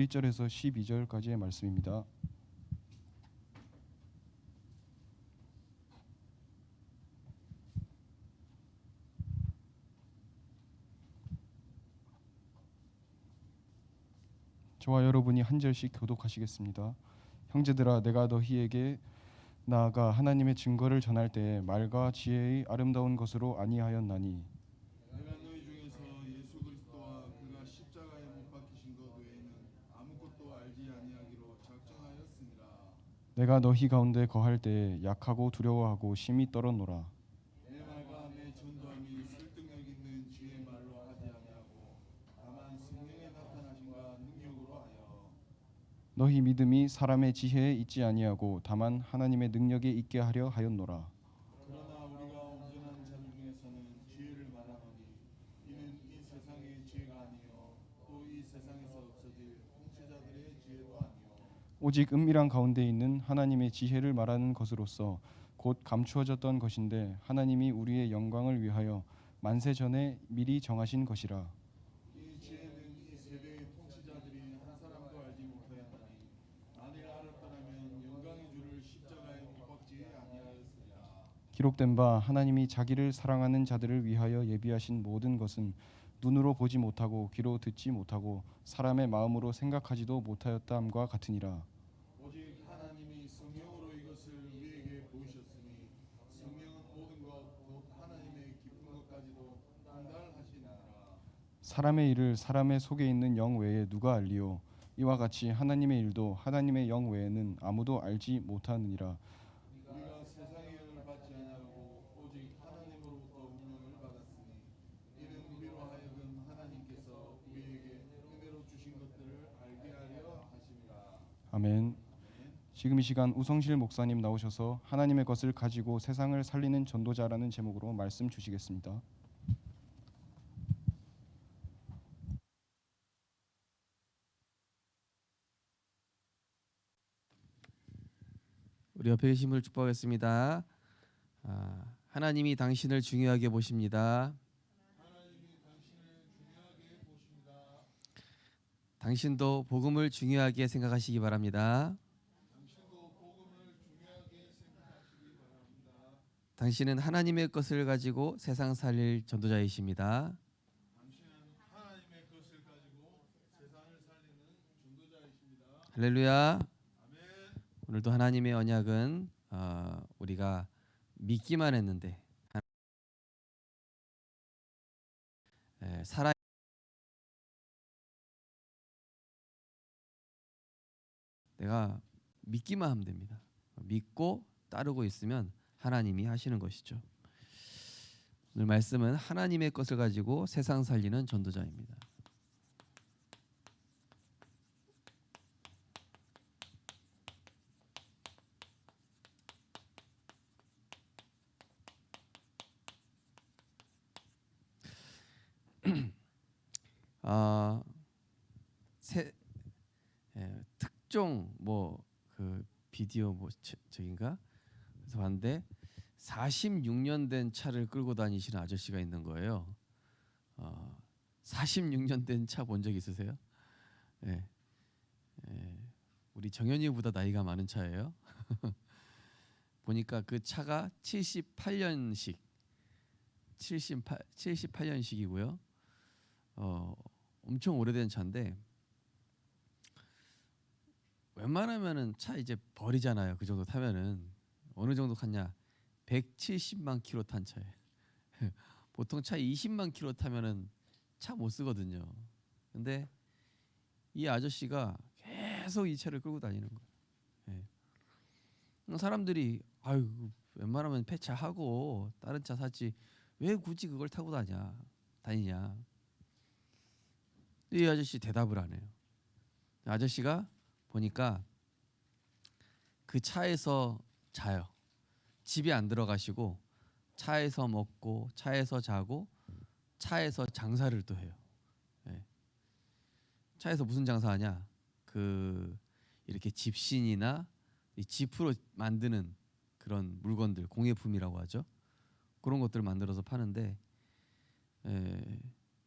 11절에서 12절까지의 말씀입니다. 저와 여러분이 한 절씩 교독하시겠습니다. 형제들아, 내가 너희에게 나아가 하나님의 증거를 전할 때에 말과 지혜의 아름다운 것으로 아니하였나니 내가 너희 중에서 예수 그리스도와 그가 십자가에 못 박히신 것 외에는 아무것도 알지 아니하기로 작정하였으니라. 내가 너희 가운데 거할 때에 약하고 두려워하고 심히 떨었노라. 내 말과 내 전도함이 설득력 있는 지혜의 말로 하지 아니하고 다만 성령의 나타나심과 능력으로 하여 너희 믿음이 사람의 지혜에 있지 아니하고 다만 하나님의 능력에 있게 하려 하였노라. 그러나 우리가 온전한 자들 중에서는 지혜를 말하노니 이는 이 세상의 지혜가 아니요 또 이 세상에서 없어질 통치자들의 지혜도 아니요 오직 은밀한 가운데 있는 하나님의 지혜를 말하는 것으로서 곧 감추어졌던 것인데 하나님이 우리의 영광을 위하여 만세 전에 미리 정하신 것이라. 이 지혜는 이 세대의 통치자들이 한 사람도 알지 못하였나니 만일 알았더라면 영광의 주를 십자가에 못 박지 아니하였으리라. 기록된 바 하나님이 자기를 사랑하는 자들을 위하여 예비하신 모든 것은 눈으로 보지 못하고 귀로 듣지 못하고 사람의 마음으로 생각하지도 못하였다함과 같으니라. 오직 하나님이 성령으로 이것을 우리에게 보이셨으니 성령은 모든 것 곧 하나님의 깊은 것까지도 판단하시느니라. 사람의 일을 사람의 속에 있는 영 외에 누가 알리요? 이와 같이 하나님의 일도 하나님의 영 외에는 아무도 알지 못하느니라. 우리가 세상의 영을 받지 아니하고 오직 하나님으로부터 운명을 받았으니 이는 우리로 하여금 하나님께서 우리에게 은혜로 주신 것들을 알게 하려 하심이라. 아멘. 지금 이 시간 우성실 목사님 나오셔서 하나님의 것을 가지고 세상을 살리는 전도자라는 제목으로 말씀 주시겠습니다. 우리 옆에 계신 분을 축복하겠습니다. 하나님이 당신을 중요하게 보십니다. 하나님이 당신을 중요하게 보십니다. 당신도 복음을 중요하게 생각하시기 바랍니다. 당신도 복음을 중요하게 생각하시기 바랍니다. 당신은 하나님의 것을 가지고 세상 살릴 전도자이십니다. 당신은 하나님의 것을 가지고 세상을 살리는 전도자이십니다. 할렐루야. 아멘. 오늘도 하나님의 언약은 우리가 믿기만 했는데 살아 내가 믿기만 하면 됩니다. 믿고 따르고 있으면 하나님이 하시는 것이죠. 오늘 말씀은 하나님의 것을 가지고 세상 살리는 전도자입니다. 특종 그 비디오 저긴가 그래서 봤는데 46년 된 차를 끌고 다니시는 아저씨가 있는 거예요. 46년 된 차 본 적 있으세요? 예, 우리 정현이보다 나이가 많은 차예요. 보니까 그 차가 78년식이고요. 엄청 오래된 차인데 웬만하면은 차 이제 버리잖아요. 그 정도 타면은 어느 정도 탔냐? 170만 킬로 탄 차예요. 보통 차 20만 킬로 타면은 차 못 쓰거든요. 근데 이 아저씨가 계속 이 차를 끌고 다니는 거예요. 사람들이 아유 웬만하면 폐차하고 다른 차 사지 왜 굳이 그걸 타고 다니냐? 이 아저씨 대답을 안 해요. 아저씨가 보니까 그 차에서 자요. 집에 안 들어가시고 차에서 먹고 차에서 자고 차에서 장사를 또 해요. 차에서 무슨 장사하냐? 그 이렇게 집신이나 이 지프로 만드는 그런 물건들, 공예품이라고 하죠. 그런 것들을 만들어서 파는데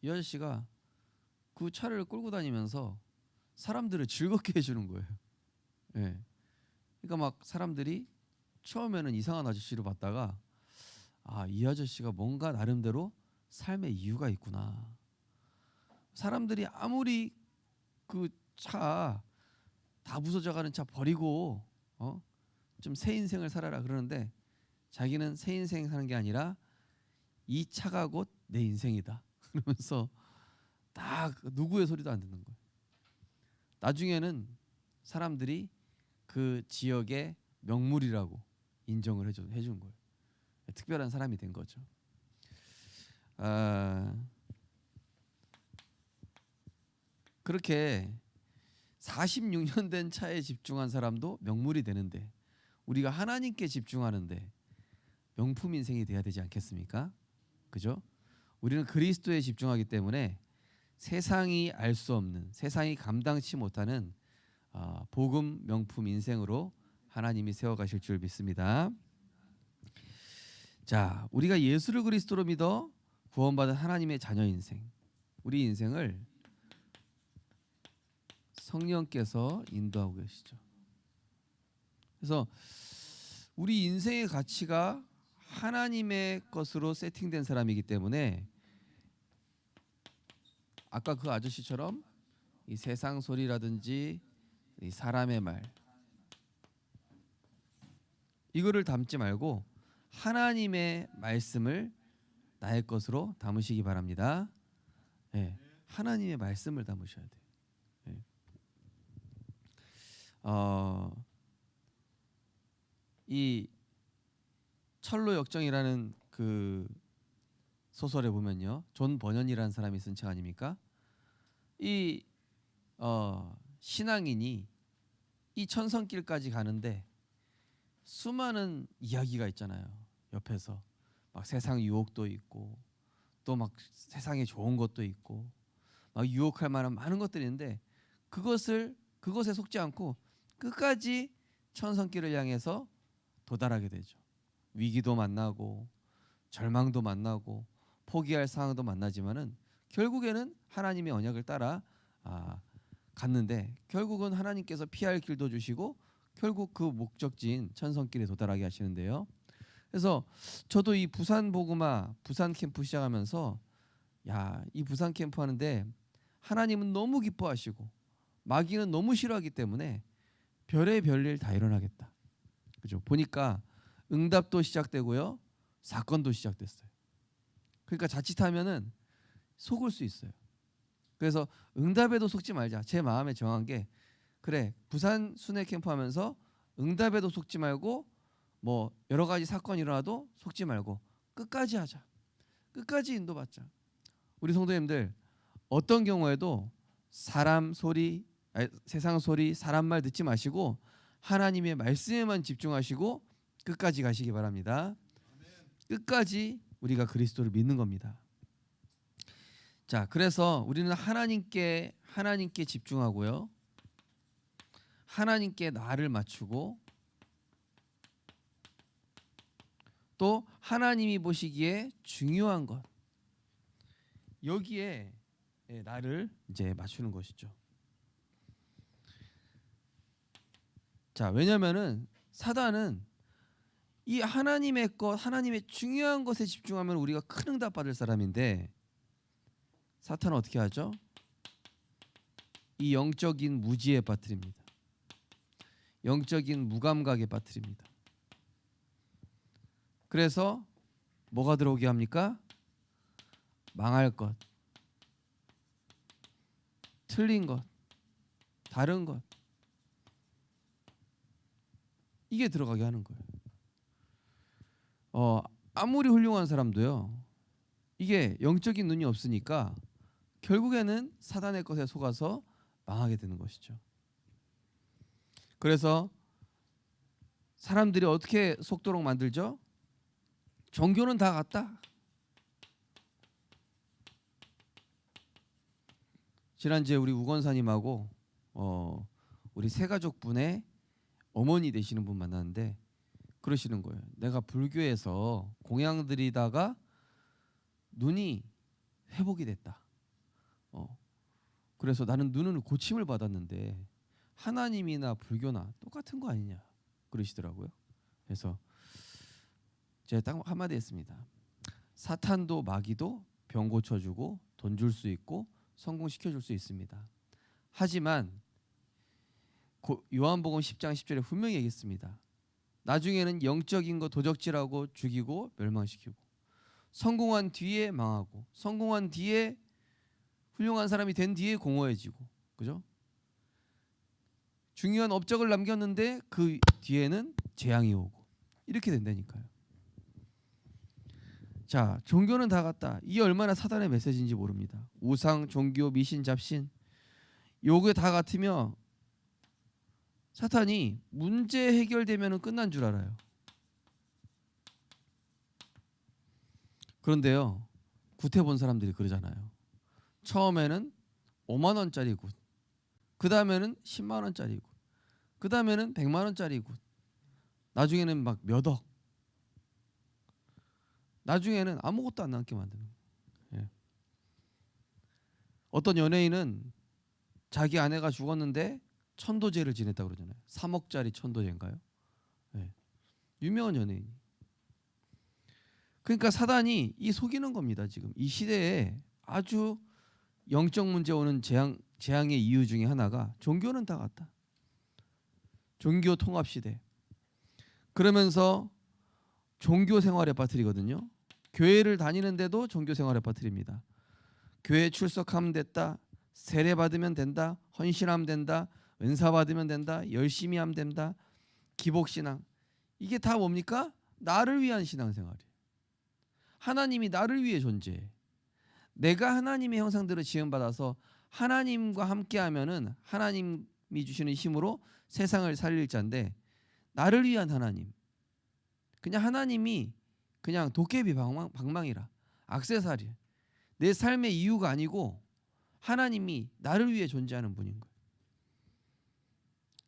이 아저씨가 그 차를 끌고 다니면서 사람들을 즐겁게 해주는 거예요. 예. 그러니까 막 사람들이 처음에는 이상한 아저씨로 봤다가 이 아저씨가 뭔가 나름대로 삶의 이유가 있구나. 사람들이 아무리 그 차 다 부서져가는 차 버리고 좀 새 인생을 살아라 그러는데 자기는 새 인생 사는 게 아니라 이 차가 곧 내 인생이다. 그러면서 딱 누구의 소리도 안 듣는 거예요. 나중에는 사람들이 그 지역의 명물이라고 인정을 해준 거예요. 특별한 사람이 된 거죠. 그렇게 46년 된 차에 집중한 사람도 명물이 되는데 우리가 하나님께 집중하는데 명품 인생이 돼야 되지 않겠습니까? 그죠? 우리는 그리스도에 집중하기 때문에 세상이 알 수 없는, 세상이 감당치 못하는 복음 명품 인생으로 하나님이 세워가실 줄 믿습니다. 자, 우리가 예수를 그리스도로 믿어 구원받은 하나님의 자녀 인생, 우리 인생을 성령께서 인도하고 계시죠. 그래서 우리 인생의 가치가 하나님의 것으로 세팅된 사람이기 때문에 아까 그 아저씨처럼 이 세상 소리라든지 이 사람의 말 이거를 담지 말고 하나님의 말씀을 나의 것으로 담으시기 바랍니다. 네, 하나님의 말씀을 담으셔야 돼요. 네. 이 철로 역정이라는 그 소설에 보면요, 존 버년이라는 사람이 쓴 책 아닙니까? 이 신앙인이 이 천성길까지 가는데 수많은 이야기가 있잖아요. 옆에서 막 세상 유혹도 있고 또 막 세상에 좋은 것도 있고 막 유혹할 만한 많은 것들이 있는데 그것에 속지 않고 끝까지 천성길을 향해서 도달하게 되죠. 위기도 만나고 절망도 만나고 포기할 상황도 만나지만은 결국에는 하나님의 언약을 따라 갔는데 결국은 하나님께서 피할 길도 주시고 결국 그 목적지인 천성길에 도달하게 하시는데요. 그래서 저도 이 부산 복음화 부산 캠프 시작하면서 이 부산 캠프 하는데 하나님은 너무 기뻐하시고 마귀는 너무 싫어하기 때문에 별의 별일 다 일어나겠다. 그죠? 보니까 응답도 시작되고요, 사건도 시작됐어요. 그러니까 자칫하면은 속을 수 있어요. 그래서 응답에도 속지 말자. 제 마음에 정한 게 그래, 부산 순회 캠프 하면서 응답에도 속지 말고 뭐 여러 가지 사건이 일어나도 속지 말고 끝까지 하자. 끝까지 인도받자. 우리 성도님들 어떤 경우에도 사람 소리, 세상 소리, 사람 말 듣지 마시고 하나님의 말씀에만 집중하시고 끝까지 가시기 바랍니다. 끝까지 우리가 그리스도를 믿는 겁니다. 자, 그래서 우리는 하나님께 집중하고요, 하나님께 나를 맞추고 또 하나님이 보시기에 중요한 것 여기에 나를 이제 맞추는 것이죠. 자, 왜냐면은 사단은 이 하나님의 것, 하나님의 중요한 것에 집중하면 우리가 큰 응답 받을 사람인데 사탄은 어떻게 하죠? 이 영적인 무지에 빠뜨립니다. 영적인 무감각에 빠뜨립니다. 그래서 뭐가 들어오게 합니까? 망할 것, 틀린 것, 다른 것, 이게 들어가게 하는 거예요. 아무리 훌륭한 사람도요, 이게 영적인 눈이 없으니까 결국에는 사단의 것에 속아서 망하게 되는 것이죠. 그래서 사람들이 어떻게 속도록 만들죠? 종교는 다 같다. 지난주에 우리 우건사님하고 우리 세가족분의 어머니 되시는 분 만났는데 그러시는 거예요. 내가 불교에서 공양 드리다가 눈이 회복이 됐다. 그래서 나는 눈은 고침을 받았는데 하나님이나 불교나 똑같은 거 아니냐 그러시더라고요. 그래서 제가 딱 한마디 했습니다. 사탄도 마귀도 병 고쳐주고 돈 줄 수 있고 성공시켜줄 수 있습니다. 하지만 요한복음 10장 10절에 분명히 얘기했습니다. 나중에는 영적인 거 도적질하고 죽이고 멸망시키고 성공한 뒤에 망하고 성공한 뒤에 훌륭한 사람이 된 뒤에 공허해지고, 그죠? 중요한 업적을 남겼는데 그 뒤에는 재앙이 오고 이렇게 된다니까요. 자, 종교는 다 같다. 이게 얼마나 사단의 메시지인지 모릅니다. 우상, 종교, 미신, 잡신 요게 다 같으며 사탄이 문제 해결되면 끝난 줄 알아요. 그런데요, 굿 해본 사람들이 그러잖아요. 처음에는 5만 원짜리 굿, 그 다음에는 10만 원짜리 굿, 그 다음에는 100만 원짜리 굿, 나중에는 막 몇 억, 나중에는 아무것도 안 남게 만드는 거예요. 예. 어떤 연예인은 자기 아내가 죽었는데 천도제를 지냈다고 그러잖아요. 3억짜리 천도제인가요? 예. 유명한 연예인. 그러니까 사단이 이 속이는 겁니다. 지금 이 시대에 아주 영적 문제 오는 재앙의 이유 중에 하나가 종교는 다 같다. 종교 통합 시대. 그러면서 종교 생활에 빠뜨리거든요. 교회를 다니는데도 종교 생활에 빠뜨립니다. 교회 출석하면 됐다. 세례 받으면 된다. 헌신하면 된다. 은사 받으면 된다. 열심히 하면 된다. 기복신앙. 이게 다 뭡니까? 나를 위한 신앙생활이에요. 하나님이 나를 위해 존재해. 내가 하나님의 형상대로 지음받아서 하나님과 함께하면은 하나님이 주시는 힘으로 세상을 살릴 자인데, 나를 위한 하나님, 그냥 하나님이 그냥 도깨비 방망이라 액세서리, 내 삶의 이유가 아니고 하나님이 나를 위해 존재하는 분인 거예요.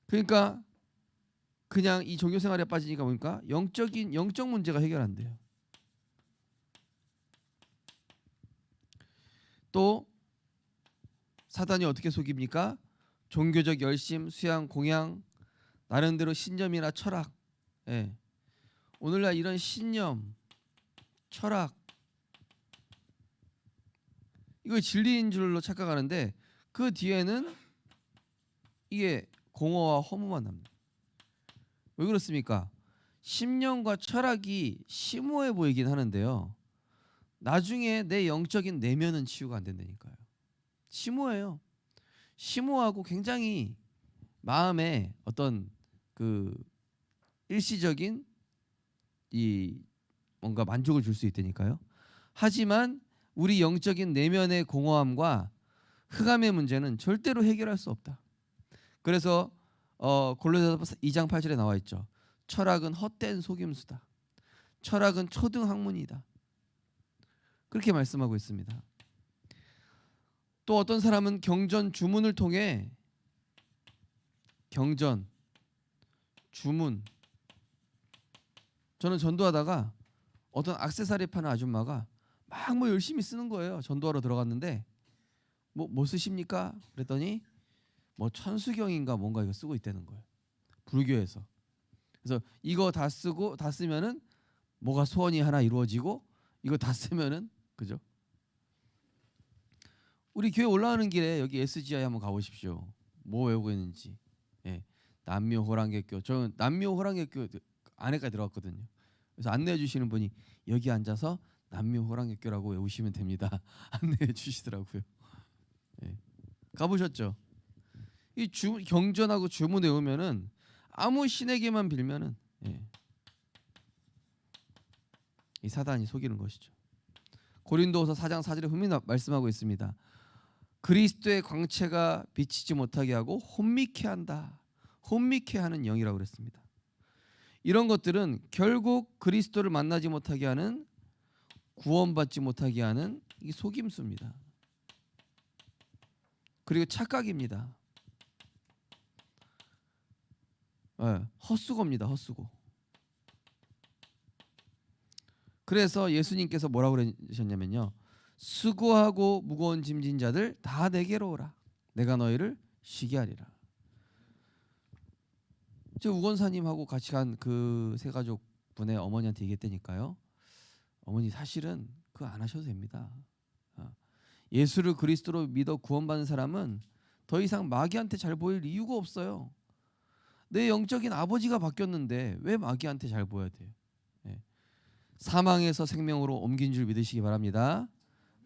그러니까 그냥 이 종교 생활에 빠지니까 보니까 영적 문제가 해결 안 돼요. 또 사단이 어떻게 속입니까? 종교적 열심, 수양, 공양, 나름대로 신념이나 철학. 예. 오늘날 이런 신념, 철학, 이거 진리인 줄로 착각하는데 그 뒤에는 이게 공허와 허무만 납니다. 왜 그렇습니까? 신념과 철학이 심오해 보이긴 하는데요, 나중에 내 영적인 내면은 치유가 안 된다니까요. 심오해요. 심오하고 굉장히 마음에 어떤 그 일시적인 이 뭔가 만족을 줄 수 있다니까요. 하지만 우리 영적인 내면의 공허함과 흑암의 문제는 절대로 해결할 수 없다. 그래서 골로새서 2장 8절에 나와 있죠. 철학은 헛된 속임수다. 철학은 초등 학문이다. 그렇게 말씀하고 있습니다. 또 어떤 사람은 경전 주문을 통해 경전 주문, 저는 전도하다가 어떤 액세서리 파는 아줌마가 막 뭐 열심히 쓰는 거예요. 전도하러 들어갔는데 뭐 쓰십니까? 그랬더니 뭐 천수경인가 뭔가 이거 쓰고 있다는 거예요. 불교에서. 그래서 이거 다 쓰면은 뭐가 소원이 하나 이루어지고, 이거 다 쓰면은, 그죠? 우리 교회 올라가는 길에 여기 SGI 한번 가보십시오. 뭐 외우고 있는지. 예. 남묘 호랑개교. 저는 남묘 호랑개교 안에까지 들어갔거든요. 그래서 안내해 주시는 분이 여기 앉아서 남묘 호랑개교라고 외우시면 됩니다. 안내해 주시더라고요. 예. 가보셨죠? 이 경전하고 주문 외우면은 아무 신에게만 빌면은, 예, 이 사단이 속이는 것이죠. 고린도후서 4장 4절에 분명히 말씀하고 있습니다. 그리스도의 광채가 비치지 못하게 하고 혼미케 한다. 혼미케 하는 영이라고 그랬습니다. 이런 것들은 결국 그리스도를 만나지 못하게 하는, 구원받지 못하게 하는 이 속임수입니다. 그리고 착각입니다. 네, 헛수고입니다. 헛수고. 그래서 예수님께서 뭐라고 그러셨냐면요, 수고하고 무거운 짐진 자들 다 내게로 오라. 내가 너희를 쉬게 하리라. 저 우건사님하고 같이 간 그 세 가족 분의 어머니한테 얘기했다니까요. 어머니 사실은 그거 안 하셔도 됩니다. 예수를 그리스도로 믿어 구원받은 사람은 더 이상 마귀한테 잘 보일 이유가 없어요. 내 영적인 아버지가 바뀌었는데 왜 마귀한테 잘 보여야 돼요? 예. 사망에서 생명으로 옮긴 줄 믿으시기 바랍니다.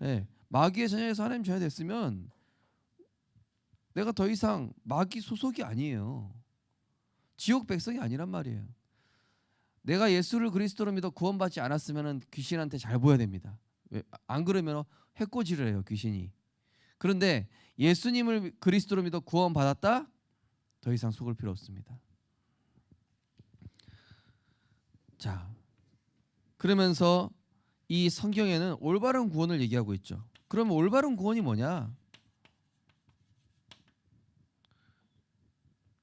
예. 마귀의 자녀에서 하나님 자녀 됐으면 내가 더 이상 마귀 소속이 아니에요. 지옥 백성이 아니란 말이에요. 내가 예수를 그리스도로 믿어 구원받지 않았으면 귀신한테 잘 보여야 됩니다. 안 그러면 해코지를 해요, 귀신이. 그런데 예수님을 그리스도로 믿어 구원받았다? 더 이상 속을 필요 없습니다. 자, 그러면서 이 성경에는 올바른 구원을 얘기하고 있죠. 그러면 올바른 구원이 뭐냐?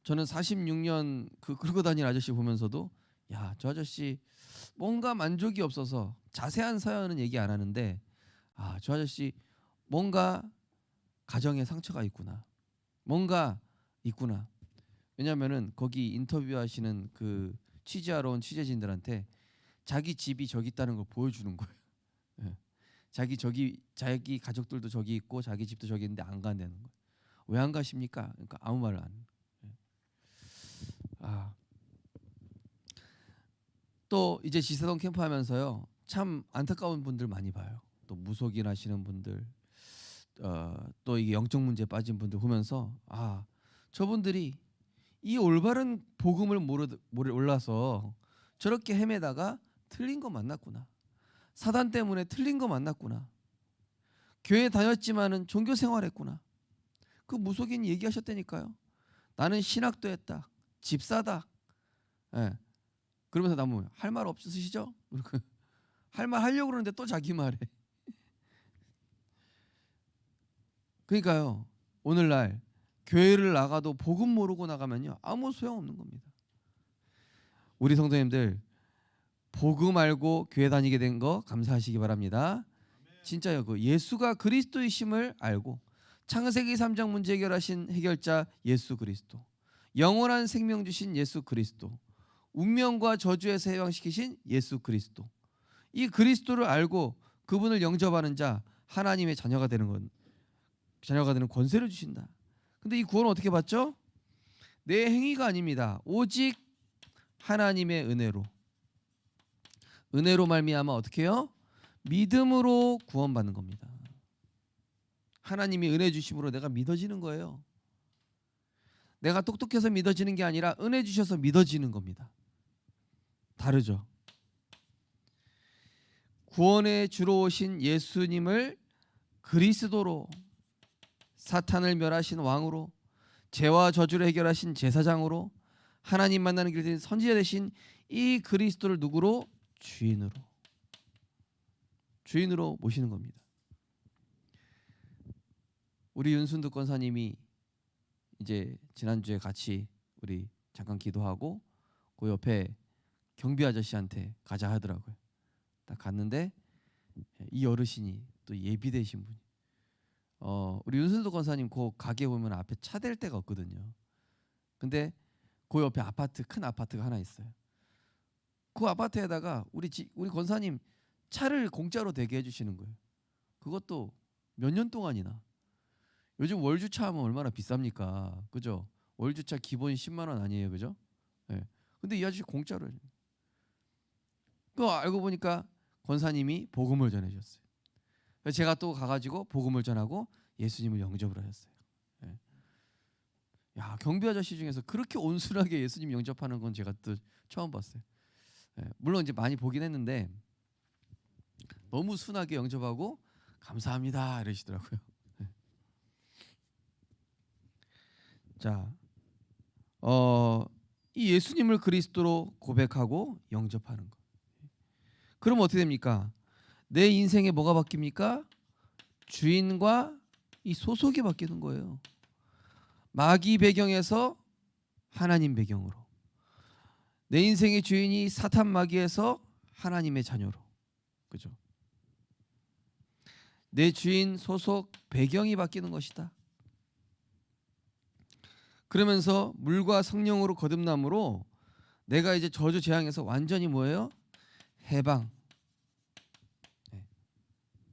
저는 46년 그러고 다니는 아저씨 보면서도 야, 저 아저씨 뭔가 만족이 없어서 자세한 사연은 얘기 안 하는데 저 아저씨 뭔가 가정에 상처가 있구나. 뭔가 있구나. 왜냐면은 거기 인터뷰하시는 그 취재하러 온 취재진들한테 자기 집이 저기 있다는 걸 보여주는 거예요. 예. 자기 가족들도 저기 있고 자기 집도 저기 있는데 안 간다는 거예요. 왜 안 가십니까? 그러니까 아무 말을 안 해요. 또 이제 지사동 캠프 하면서요, 참 안타까운 분들 많이 봐요. 또 무속인 하시는 분들, 또 이게 영적 문제에 빠진 분들 보면서 저분들이 이 올바른 복음을 몰라서 저렇게 헤매다가 틀린 거 만났구나. 사단 때문에 틀린 거 만났구나. 교회 다녔지만은 종교 생활했구나. 그 무속인 얘기하셨다니까요. 나는 신학도 했다. 집사다. 예. 그러면서 나무 할 말 없으시죠? 할 말 하려고 그러는데 또 자기 말해. 그러니까요. 오늘날 교회를 나가도 복음 모르고 나가면요 아무 소용없는 겁니다. 우리 성도님들 복음 알고 교회 다니게 된 거 감사하시기 바랍니다. 진짜요. 그 예수가 그리스도이심을 알고 창세기 3장 문제 해결하신 해결자 예수 그리스도, 영원한 생명 주신 예수 그리스도, 운명과 저주에서 해방시키신 예수 그리스도, 이 그리스도를 알고 그분을 영접하는 자 하나님의 자녀가 되는 권세를 주신다. 근데 이 구원은 어떻게 받죠? 내 행위가 아닙니다. 오직 하나님의 은혜로 말미암아 어떻게 해요? 믿음으로 구원받는 겁니다. 하나님이 은혜 주심으로 내가 믿어지는 거예요. 내가 똑똑해서 믿어지는 게 아니라 은혜 주셔서 믿어지는 겁니다. 다르죠. 구원의 주로 오신 예수님을 그리스도로, 사탄을 멸하신 왕으로, 죄와 저주를 해결하신 제사장으로, 하나님 만나는 길 된 선지자 되신 이 그리스도를 누구로? 주인으로 모시는 겁니다. 우리 윤순득 권사님이 이제 지난주에 같이 우리 잠깐 기도하고 그 옆에 경비 아저씨한테 가자 하더라고요. 딱 갔는데 이 어르신이 또 예비되신 분이 우리 윤순득 권사님 그 가게 보면 앞에 차 댈 데가 없거든요. 근데 그 옆에 큰 아파트가 하나 있어요. 그 아파트에다가 우리 권사님 차를 공짜로 대게 해주시는 거예요. 그것도 몇 년 동안이나. 요즘 월주차 하면 얼마나 비쌉니까? 그죠? 월주차 기본 10만 원 아니에요, 그죠? 네. 근데 이 아저씨 공짜로 해요. 그거 알고 보니까 권사님이 복음을 전해주셨어요. 그래서 제가 또 가가지고 복음을 전하고 예수님을 영접을 하셨어요. 네. 야, 경비 아저씨 중에서 그렇게 온순하게 예수님 영접하는 건 제가 또 처음 봤어요. 네. 물론 이제 많이 보긴 했는데 너무 순하게 영접하고 감사합니다 이러시더라고요. 네. 자, 이 예수님을 그리스도로 고백하고 영접하는 것. 그럼 어떻게 됩니까? 내 인생에 뭐가 바뀝니까? 주인과 이 소속이 바뀌는 거예요. 마귀 배경에서 하나님 배경으로, 내 인생의 주인이 사탄 마귀에서 하나님의 자녀로, 그죠? 내 주인 소속 배경이 바뀌는 것이다. 그러면서 물과 성령으로 거듭남으로 내가 이제 저주 재앙에서 완전히 뭐예요? 해방,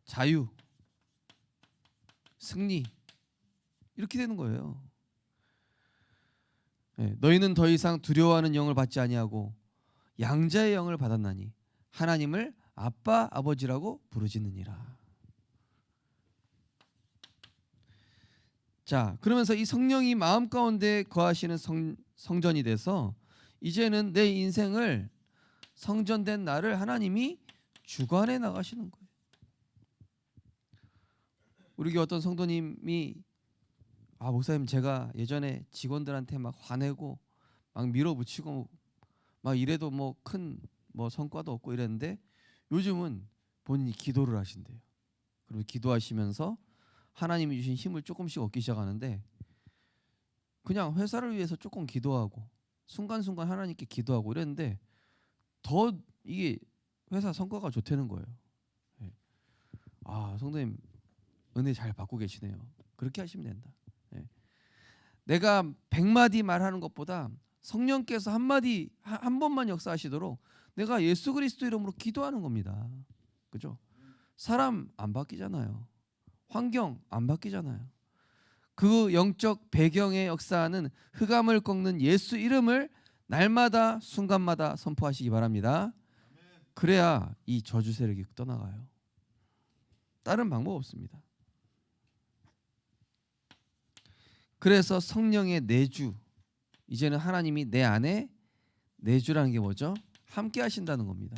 자유, 승리 이렇게 되는 거예요. 너희는 더 이상 두려워하는 영을 받지 아니하고 양자의 영을 받았나니 하나님을 아빠 아버지라고 부르짖느니라. 자, 그러면서 이 성령이 마음 가운데 거하시는 성전이 돼서 이제는 내 인생을 성전된 나를 하나님이 주관해 나가시는 거예요. 우리 교회 어떤 성도님이 목사님 제가 예전에 직원들한테 막 화내고 막 밀어붙이고 막 이래도 뭐 큰 뭐 성과도 없고 이랬는데 요즘은 본인이 기도를 하신대요. 그리고 기도하시면서 하나님이 주신 힘을 조금씩 얻기 시작하는데 그냥 회사를 위해서 조금 기도하고 순간순간 하나님께 기도하고 이랬는데 더 이게 회사 성과가 좋다는 거예요. 성도님 은혜 잘 받고 계시네요. 그렇게 하시면 된다. 내가 100마디 말하는 것보다 성령께서 한 번만 역사하시도록 내가 예수 그리스도 이름으로 기도하는 겁니다. 그죠? 사람 안 바뀌잖아요. 환경 안 바뀌잖아요. 그 영적 배경의 역사하는 흑암을 꺾는 예수 이름을 날마다 순간마다 선포하시기 바랍니다. 그래야 이 저주 세력이 떠나가요. 다른 방법 없습니다. 그래서 성령의 내주, 이제는 하나님이 내 안에 내주라는 게 뭐죠? 함께 하신다는 겁니다.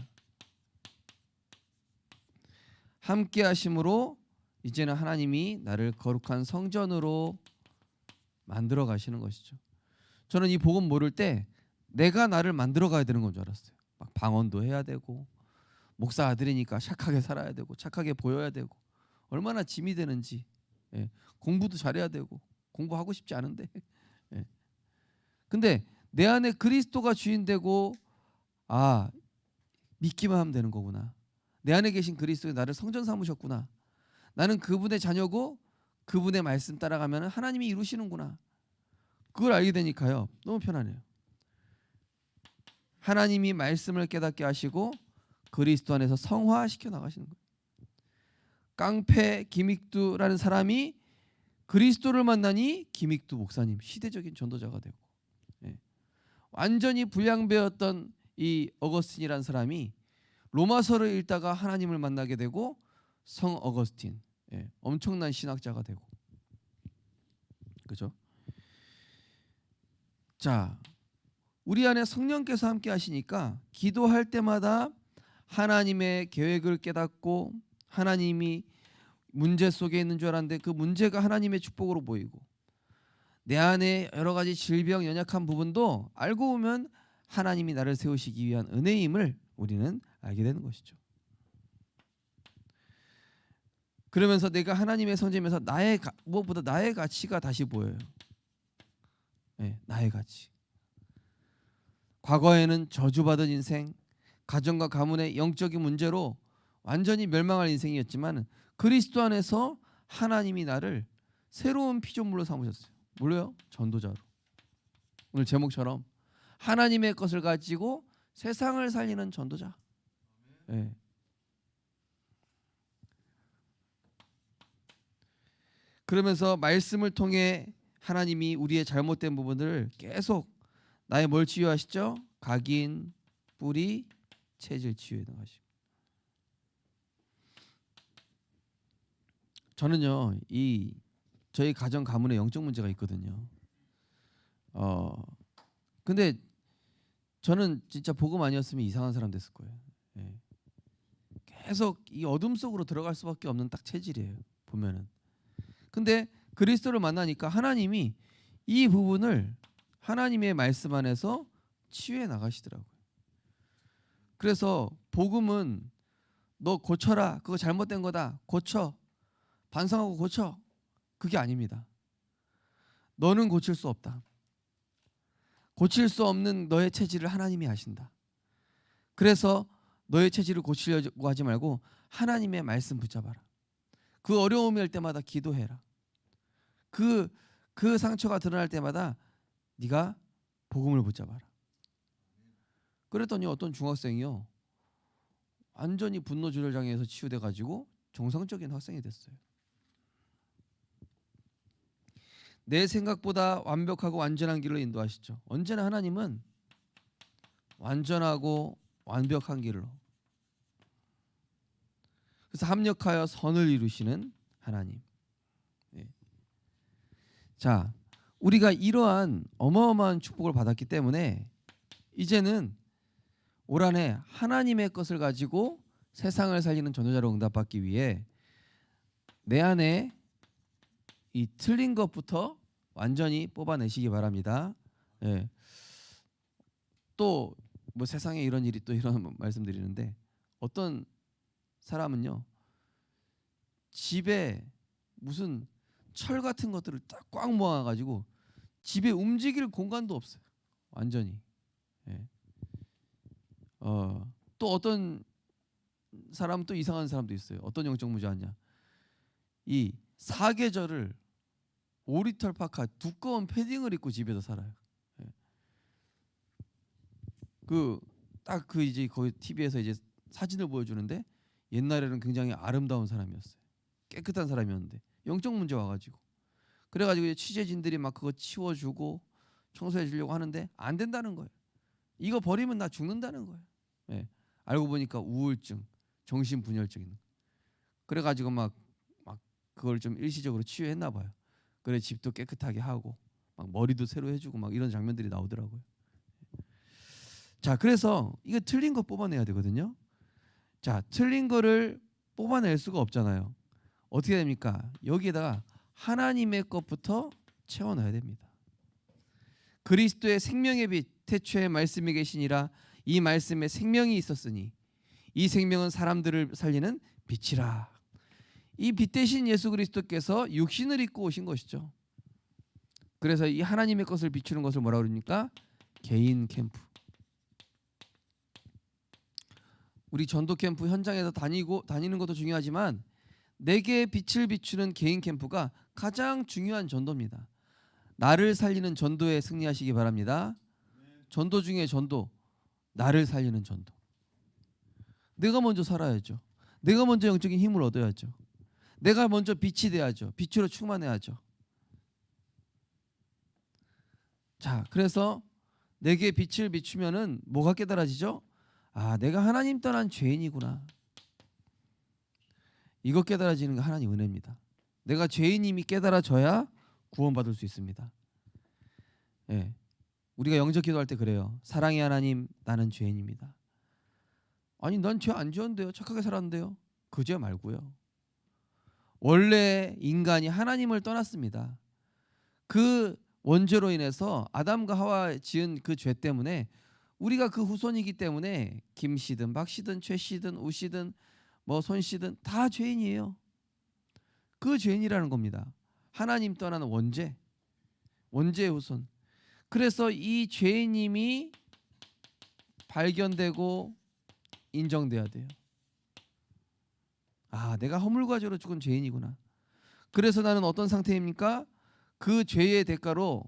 함께 하심으로 이제는 하나님이 나를 거룩한 성전으로 만들어 가시는 것이죠. 저는 이 복음 모를 때 내가 나를 만들어 가야 되는 건 줄 알았어요. 막 방언도 해야 되고 목사 아들이니까 착하게 살아야 되고 착하게 보여야 되고 얼마나 짐이 되는지, 공부도 잘해야 되고 공부하고 싶지 않은데 근데 내 안에 그리스도가 주인 되고 믿기만 하면 되는 거구나. 내 안에 계신 그리스도가 나를 성전 삼으셨구나. 나는 그분의 자녀고 그분의 말씀 따라가면 하나님이 이루시는구나. 그걸 알게 되니까요. 너무 편하네요. 하나님이 말씀을 깨닫게 하시고 그리스도 안에서 성화시켜 나가시는 거예요. 깡패 김익두라는 사람이 그리스도를 만나니 김익두 목사님 시대적인 전도자가 되고, 완전히 불량배였던 이 어거스틴이라는 사람이 로마서를 읽다가 하나님을 만나게 되고 성 어거스틴, 엄청난 신학자가 되고, 그죠? 자, 우리 안에 성령께서 함께 하시니까 기도할 때마다 하나님의 계획을 깨닫고 하나님이 문제 속에 있는 줄 알았는데 그 문제가 하나님의 축복으로 보이고 내 안에 여러 가지 질병 연약한 부분도 알고 보면 하나님이 나를 세우시기 위한 은혜임을 우리는 알게 되는 것이죠. 그러면서 내가 하나님의 성전에서 무엇보다 나의 가치가 다시 보여요. 나의 가치. 과거에는 저주받은 인생, 가정과 가문의 영적인 문제로 완전히 멸망할 인생이었지만 그리스도 안에서 하나님이 나를 새로운 피조물로 삼으셨어요. 뭘로요? 전도자로. 오늘 제목처럼 하나님의 것을 가지고 세상을 살리는 전도자. 그러면서 말씀을 통해 하나님이 우리의 잘못된 부분을 계속 나의 뭘 치유하시죠? 각인, 뿌리, 체질 치유해 나가시고. 저는요, 저희 가정 가문에 영적 문제가 있거든요. 근데 저는 진짜 복음 아니었으면 이상한 사람 됐을 거예요. 계속 이 어둠 속으로 들어갈 수밖에 없는 딱 체질이에요. 보면은. 근데 그리스도를 만나니까 하나님이 이 부분을 하나님의 말씀 안에서 치유해 나가시더라고요. 그래서 복음은 너 고쳐라. 그거 잘못된 거다. 고쳐. 반성하고 고쳐. 그게 아닙니다. 너는 고칠 수 없다. 고칠 수 없는 너의 체질을 하나님이 아신다. 그래서 너의 체질을 고치려고 하지 말고 하나님의 말씀 붙잡아라. 그 어려움이 올 때마다 기도해라. 그 상처가 드러날 때마다 네가 복음을 붙잡아라. 그랬더니 어떤 중학생이요, 완전히 분노 조절 장애에서 치유돼 가지고 정상적인 학생이 됐어요. 내 생각보다 완벽하고 완전한 길로 인도하시죠. 언제나 하나님은 완전하고 완벽한 길로, 그래서 합력하여 선을 이루시는 하나님. 예. 자, 우리가 이러한 어마어마한 축복을 받았기 때문에 이제는 올 한해 하나님의 것을 가지고 세상을 살리는 전도자로 응답받기 위해 내 안에 이 틀린 것부터 완전히 뽑아내시기 바랍니다. 예. 또 뭐 세상에 이런 일이 또 이런 말씀드리는데, 어떤 사람은요, 집에 무슨 철 같은 것들을 딱 꽉 모아가지고 집에 움직일 공간도 없어요. 완전히. 예. 또 어떤 사람은 또 이상한 사람도 있어요. 어떤 영적 무자냐, 이 사계절을 오리털 파카 두꺼운 패딩을 입고 집에서 살아요. 예. 그 이제 거기 TV에서 이제 사진을 보여주는데, 옛날에는 굉장히 아름다운 사람이었어요. 깨끗한 사람이었는데 영적 문제 와가지고, 그래가지고 이제 취재진들이 막 그거 치워주고 청소해 주려고 하는데 안 된다는 거예요. 이거 버리면 나 죽는다는 거예요. 예. 알고 보니까 우울증, 정신분열증 있는. 그래가지고 막 그걸 좀 일시적으로 치유했나 봐요. 그래 집도 깨끗하게 하고 막 머리도 새로 해주고 막 이런 장면들이 나오더라고요. 자, 그래서 이거 틀린 거 뽑아내야 되거든요. 자, 틀린 거를 뽑아낼 수가 없잖아요. 어떻게 됩니까? 여기에다가 하나님의 것부터 채워넣어야 됩니다. 그리스도의 생명의 빛 태초에 말씀이 계시니라. 이 말씀에 생명이 있었으니 이 생명은 사람들을 살리는 빛이라. 이 빛 대신 예수 그리스도께서 육신을 입고 오신 것이죠. 그래서 이 하나님의 것을 비추는 것을 뭐라 그럽니까? 개인 캠프. 우리 전도 캠프 현장에서 다니는 것도 중요하지만 내게 빛을 비추는 개인 캠프가 가장 중요한 전도입니다. 나를 살리는 전도에 승리하시기 바랍니다. 전도 중에 전도, 나를 살리는 전도. 내가 먼저 살아야죠. 내가 먼저 영적인 힘을 얻어야죠. 내가 먼저 빛이 돼야죠. 빛으로 충만해야죠. 자, 그래서 내게 빛을 비추면은 뭐가 깨달아지죠? 아, 내가 하나님 떠난 죄인이구나. 이거 깨달아지는 게 하나님 은혜입니다. 내가 죄인임이 깨달아져야 구원받을 수 있습니다. 예. 우리가 영적 기도할 때 그래요. 사랑의 하나님, 나는 죄인입니다. 아니, 난 죄 안 지었는데요. 착하게 살았는데요. 그 죄 말고요. 원래 인간이 하나님을 떠났습니다. 그 원죄로 인해서 아담과 하와 지은 그 죄 때문에 우리가 그 후손이기 때문에 김씨든 박씨든 최씨든 우씨든 뭐 손씨든 다 죄인이에요. 그 죄인이라는 겁니다. 하나님 떠나는 원죄의 후손. 그래서 이 죄인임이 발견되고 인정돼야 돼요. 아, 내가 허물과 죄로 죽은 죄인이구나. 그래서 나는 어떤 상태입니까? 그 죄의 대가로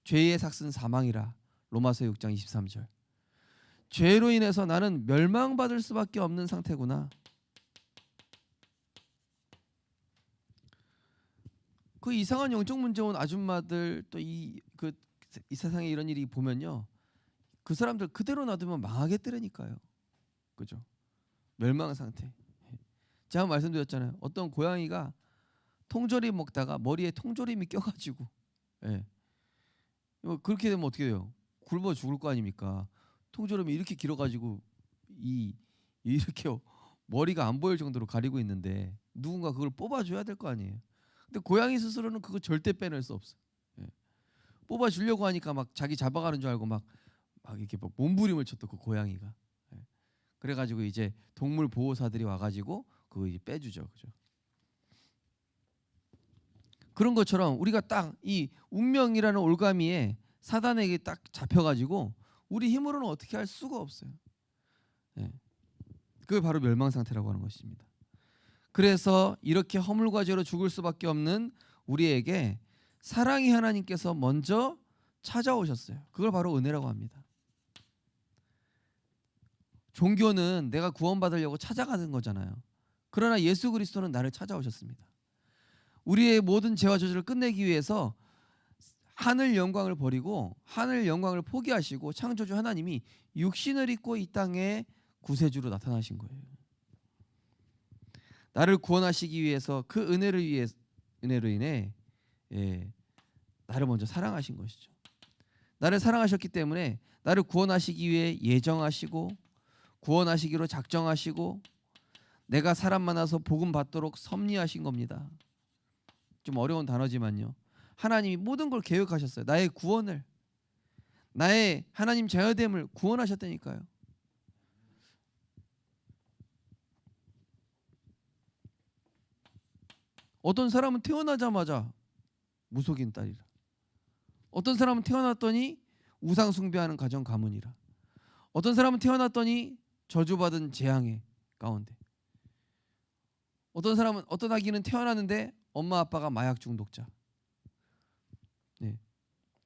죄의 삭은 사망이라. 로마서 6장 23절. 죄로 인해서 나는 멸망받을 수밖에 없는 상태구나. 그 이상한 영적 문제 온 아줌마들, 또 이 세상에 이런 일이 보면요, 그 사람들 그대로 놔두면 망하겠더라니까요. 그죠? 멸망 상태. 제가 말씀드렸잖아요. 어떤 고양이가 통조림 먹다가 머리에 통조림이 껴가지고, 예. 그렇게 되면 어떻게 돼요? 굶어 죽을 거 아닙니까? 통조림이 이렇게 길어가지고 이렇게 머리가 안 보일 정도로 가리고 있는데 누군가 그걸 뽑아줘야 될 거 아니에요. 근데 고양이 스스로는 그거 절대 빼낼 수 없어. 예. 뽑아주려고 하니까 막 자기 잡아가는 줄 알고 막 이렇게 막 몸부림을 쳤던 그 고양이가. 예. 그래가지고 이제 동물 보호사들이 와가지고 그거 이제 빼주죠, 그죠? 그런 것처럼 우리가 딱 이 운명이라는 올가미에 사단에게 딱 잡혀가지고 우리 힘으로는 어떻게 할 수가 없어요. 예. 그게 바로 멸망 상태라고 하는 것입니다. 그래서 이렇게 허물과 죄로 죽을 수밖에 없는 우리에게 사랑의 하나님께서 먼저 찾아오셨어요. 그걸 바로 은혜라고 합니다. 종교는 내가 구원받으려고 찾아가는 거잖아요. 그러나 예수 그리스도는 나를 찾아오셨습니다. 우리의 모든 죄와 저주를 끝내기 위해서 하늘 영광을 버리고 하늘 영광을 포기하시고 창조주 하나님이 육신을 입고 이 땅에 구세주로 나타나신 거예요. 나를 구원하시기 위해서 그 은혜로 인해 나를 먼저 사랑하신 것이죠. 나를 사랑하셨기 때문에 나를 구원하시기 위해 예정하시고 구원하시기로 작정하시고 내가 사람 만나서 복음 받도록 섭리하신 겁니다. 좀 어려운 단어지만요. 하나님이 모든 걸 계획하셨어요. 나의 구원을, 나의 하나님 자녀됨을 구원하셨다니까요. 어떤 사람은 태어나자마자 무속인 딸이라, 어떤 사람은 태어났더니 우상 숭배하는 가정 가문이라, 어떤 사람은 태어났더니 저주받은 재앙의 가운데, 어떤 사람은 어떤 아기는 태어났는데 엄마 아빠가 마약 중독자,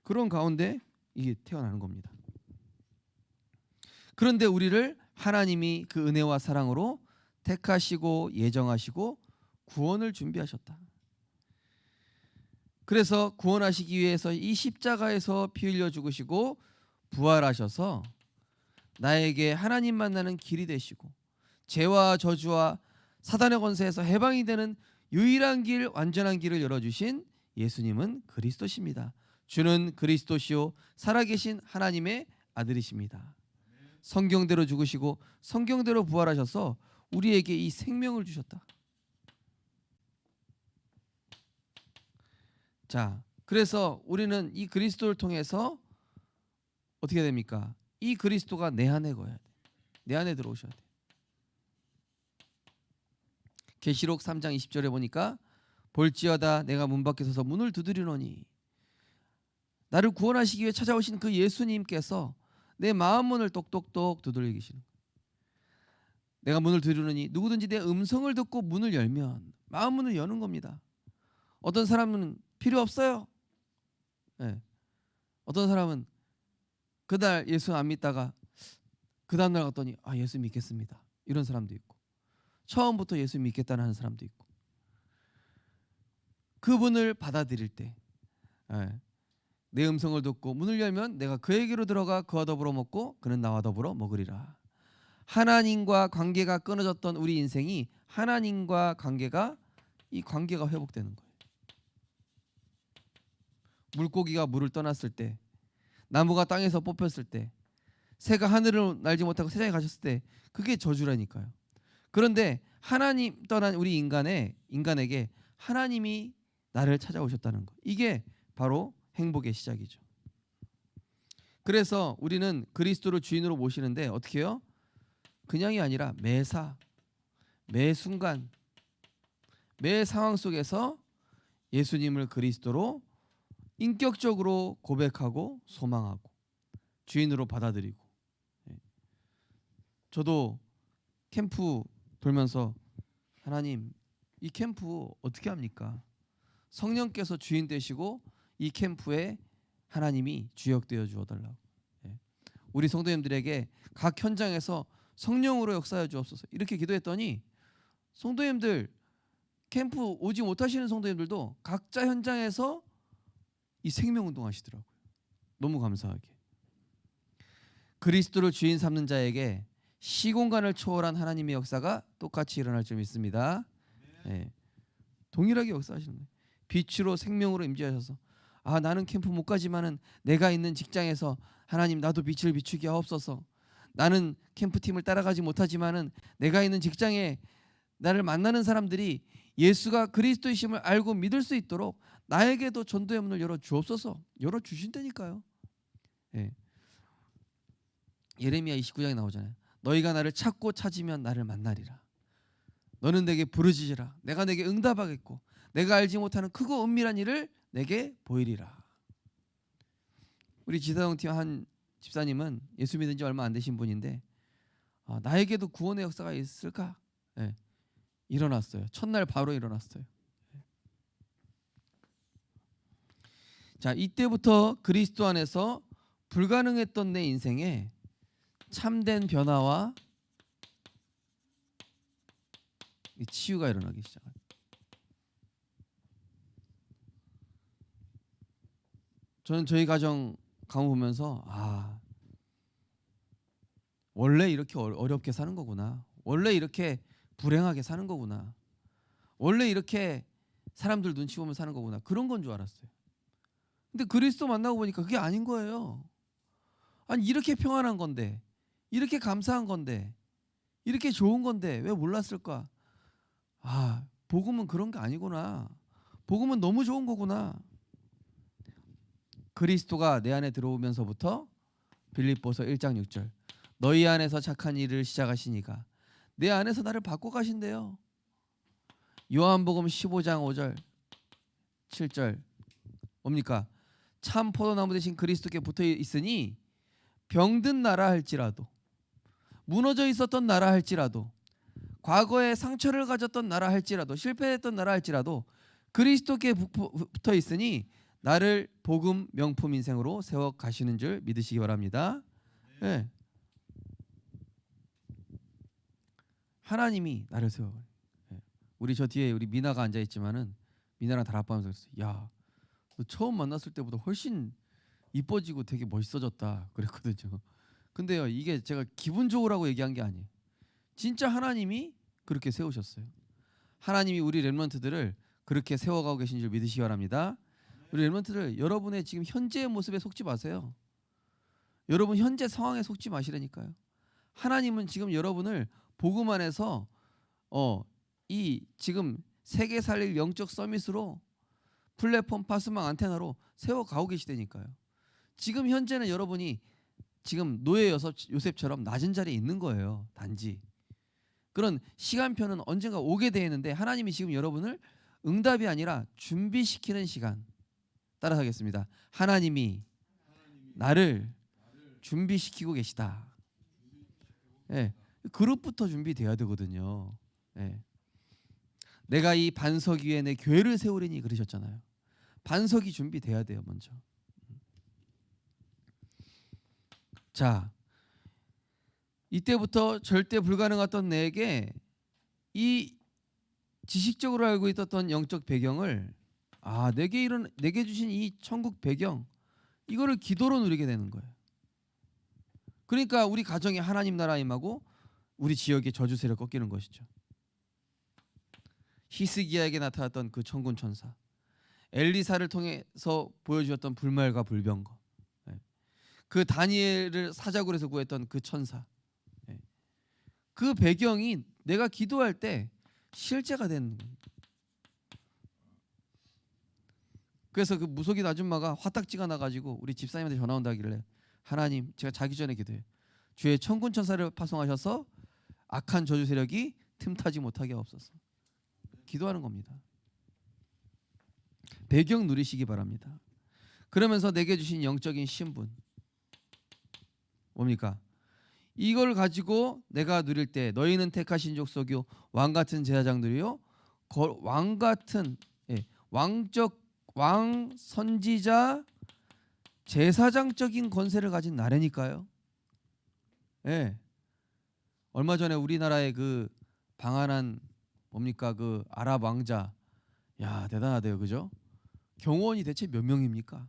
그런 가운데 이게 태어나는 겁니다. 그런데 우리를 하나님이 그 은혜와 사랑으로 택하시고 예정하시고 구원을 준비하셨다. 그래서 구원하시기 위해서 이 십자가에서 피 흘려 죽으시고 부활하셔서 나에게 하나님 만나는 길이 되시고 죄와 저주와 사단의 권세에서 해방이 되는 유일한 길, 완전한 길을 열어주신 예수님은 그리스도십니다. 주는 그리스도시요 살아계신 하나님의 아들이십니다. 성경대로 죽으시고 성경대로 부활하셔서 우리에게 이 생명을 주셨다. 자, 그래서 우리는 이 그리스도를 통해서 어떻게 됩니까? 이 그리스도가 내 안에 거야 돼. 내 안에 들어오셔야 돼. 계시록 3장 20절에 보니까 볼지어다 내가 문 밖에 서서 문을 두드리노니, 나를 구원하시기 위해 찾아오신 그 예수님께서 내 마음 문을 똑똑똑 두드려 계시는 거예요. 내가 문을 두드리노니 누구든지 내 음성을 듣고 문을 열면, 마음 문을 여는 겁니다. 어떤 사람은 필요 없어요. 어떤 사람은 그날 예수 안 믿다가 그 다음날 갔더니 예수 믿겠습니다, 이런 사람도 있고, 처음부터 예수 믿겠다는 하는 사람도 있고, 그분을 받아들일 때 내 음성을 듣고 문을 열면 내가 그에게로 들어가 그와 더불어 먹고 그는 나와 더불어 먹으리라. 하나님과 관계가 끊어졌던 우리 인생이 하나님과 이 관계가 회복되는 거예요. 물고기가 물을 떠났을 때, 나무가 땅에서 뽑혔을 때, 새가 하늘을 날지 못하고 세상에 가셨을 때, 그게 저주라니까요. 그런데 하나님 떠난 우리 인간에게 하나님이 나를 찾아오셨다는 거, 이게 바로 행복의 시작이죠. 그래서 우리는 그리스도를 주인으로 모시는데 어떻게 해요? 그냥이 아니라 매사, 매 순간, 매 상황 속에서 예수님을 그리스도로 인격적으로 고백하고 소망하고 주인으로 받아들이고. 저도 캠프 돌면서 하나님, 이 캠프 어떻게 합니까? 성령께서 주인 되시고 이 캠프에 하나님이 주역되어 주어달라고. 우리 성도님들에게 각 현장에서 성령으로 역사하여 주옵소서, 이렇게 기도했더니 성도님들, 캠프 오지 못하시는 성도님들도 각자 현장에서 이 생명운동 하시더라고요. 너무 감사하게. 그리스도를 주인 삼는 자에게 시공간을 초월한 하나님의 역사가 똑같이 일어날 줄 믿습니다. 동일하게 역사하시는 거예요. 빛으로 생명으로 임재하셔서 나는 캠프 못 가지만은 내가 있는 직장에서 하나님 나도 빛을 비추게 하옵소서. 나는 캠프팀을 따라가지 못하지만은 내가 있는 직장에 나를 만나는 사람들이 예수가 그리스도이심을 알고 믿을 수 있도록 나에게도 전도의 문을 열어 주옵소서. 열어 주신다니까요. 예레미야 29장에 나오잖아요. 너희가 나를 찾고 찾으면 나를 만나리라. 너는 내게 부르짖으라. 내가 내게 응답하겠고 내가 알지 못하는 크고 은밀한 일을 내게 보이리라. 우리 지사동팀 한 집사님은 예수 믿은 지 얼마 안 되신 분인데 나에게도 구원의 역사가 있을까? 일어났어요. 첫날 바로 일어났어요. 자, 이때부터 그리스도 안에서 불가능했던 내 인생에 참된 변화와 이 치유가 일어나기 시작합니다. 저는 저희 가정 강호 보면서 원래 이렇게 어렵게 사는 거구나. 원래 이렇게 불행하게 사는 거구나. 원래 이렇게 사람들 눈치 보면 사는 거구나. 그런 건 줄 알았어요. 근데 그리스도 만나고 보니까 그게 아닌 거예요. 아니 이렇게 평안한 건데, 이렇게 감사한 건데, 이렇게 좋은 건데 왜 몰랐을까? 복음은 그런 게 아니구나. 복음은 너무 좋은 거구나. 그리스도가 내 안에 들어오면서부터 빌립보서 1장 6절 너희 안에서 착한 일을 시작하시니까 내 안에서 나를 바꿔 가신대요. 요한복음 15장 5절 7절 뭡니까? 참 포도나무 대신 그리스도께 붙어 있으니 병든 나라 할지라도 무너져 있었던 나라 할지라도 과거에 상처를 가졌던 나라 할지라도 실패했던 나라 할지라도 그리스도께 붙어 있으니 나를 복음 명품 인생으로 세워 가시는 줄 믿으시기 바랍니다. 네. 하나님이 나를 세워. 우리 저 뒤에 우리 미나가 앉아 있지만은 미나랑 다락방에서 그랬어요. 야, 너 처음 만났을 때보다 훨씬 이뻐지고 되게 멋있어졌다 그랬거든요. 근데요, 이게 제가 기분 좋으라고 얘기한 게 아니에요. 진짜 하나님이 그렇게 세우셨어요. 하나님이 우리 렘넌트들을 그렇게 세워가고 계신 줄 믿으시기 바랍니다. 우리 렘넌트들 여러분의 지금 현재의 모습에 속지 마세요. 여러분 현재 상황에 속지 마시라니까요. 하나님은 지금 여러분을 복음 안에서 이 지금 세계 살릴 영적 서밋으로 플랫폼 파스망 안테나로 세워가고 계시다니까요. 지금 현재는 여러분이 지금 노예 요셉처럼 낮은 자리에 있는 거예요. 단지 그런 시간표는 언젠가 오게 돼 있는데 하나님이 지금 여러분을 응답이 아니라 준비시키는 시간. 따라하겠습니다. 하나님이 나를 준비시키고 계시다. 예, 그룹부터 준비돼야 되거든요. 예. 내가 이 반석 위에 내 교회를 세우리니 그러셨잖아요. 반석이 준비돼야 돼요, 먼저. 자, 이때부터 절대 불가능했던 내게 이 지식적으로 알고 있었던 영적 배경을 내게 주신 이 천국 배경 이거를 기도로 누리게 되는 거예요. 그러니까 우리 가정에 하나님 나라 임하고 우리 지역의 저주 세력 꺾이는 것이죠. 히스기야에게 나타났던 그 천군 천사, 엘리사를 통해서 보여주었던 불말과 불병거, 그 다니엘을 사자굴에서 구했던 그 천사, 그 배경이 내가 기도할 때 실제가 되는 거예요. 그래서 그 무속인 아줌마가 화딱지가 나가지고 우리 집사님한테 전화 온다길래 하나님 제가 자기 전에 기도해요. 주의 천군 천사를 파송하셔서 악한 저주 세력이 틈타지 못하게 하옵소서. 기도하는 겁니다. 배경 누리시기 바랍니다. 그러면서 내게 주신 영적인 신분 뭡니까? 이걸 가지고 내가 누릴 때 너희는 택하신 족속이요 왕같은 제사장들이요 왕같은 왕적 왕 선지자 제사장적인 권세를 가진 나라니까요. 얼마 전에 우리나라의 그 방한한 뭡니까 그 아랍 왕자, 야 대단하대요, 그죠? 경호원이 대체 몇 명입니까?